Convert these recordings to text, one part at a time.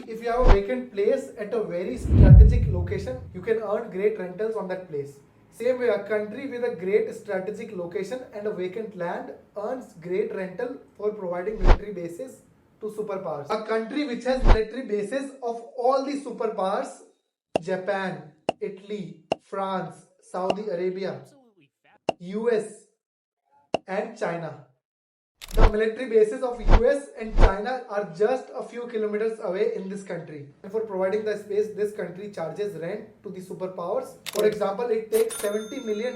if you have a vacant place at a very strategic location, you can earn great rentals on that place. Same way, a country with a great strategic location and a vacant land earns great rental for providing military bases to superpowers. A country which has military bases of all the superpowers: Japan, Italy, France, Saudi Arabia, US, and China. The military bases of US and China are just a few kilometers away in this country. And for providing the space, this country charges rent to the superpowers. For example, it takes $70 million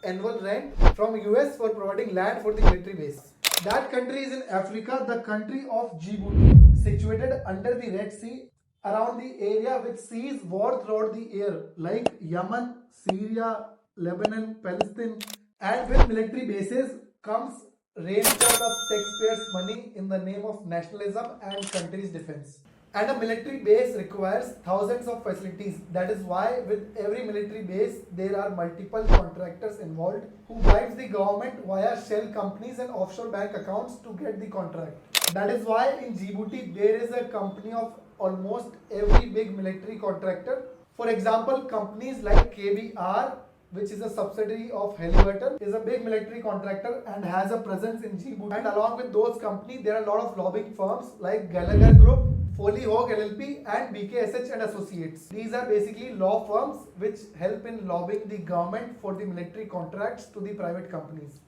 annual rent from US for providing land for the military base. That country is in Africa, the country of Djibouti, situated under the Red Sea, around the area which sees war throughout the air, like Yemen, Syria, Lebanon, Palestine. And with military bases comes rainfall of taxpayers' money in the name of nationalism and country's defense. And a military base requires thousands of facilities. That is why with every military base there are multiple contractors involved who bribes the government via shell companies and offshore bank accounts to get the contract. That is why in Djibouti there is a company of almost every big military contractor. For example, companies like KBR, which is a subsidiary of Halliburton, is a big military contractor and has a presence in Djibouti. And along with those companies, there are a lot of lobbying firms like Gallagher Group, Foley Hoag LLP, and BKSH and Associates. These are basically law firms which help in lobbying the government for the military contracts to the private companies.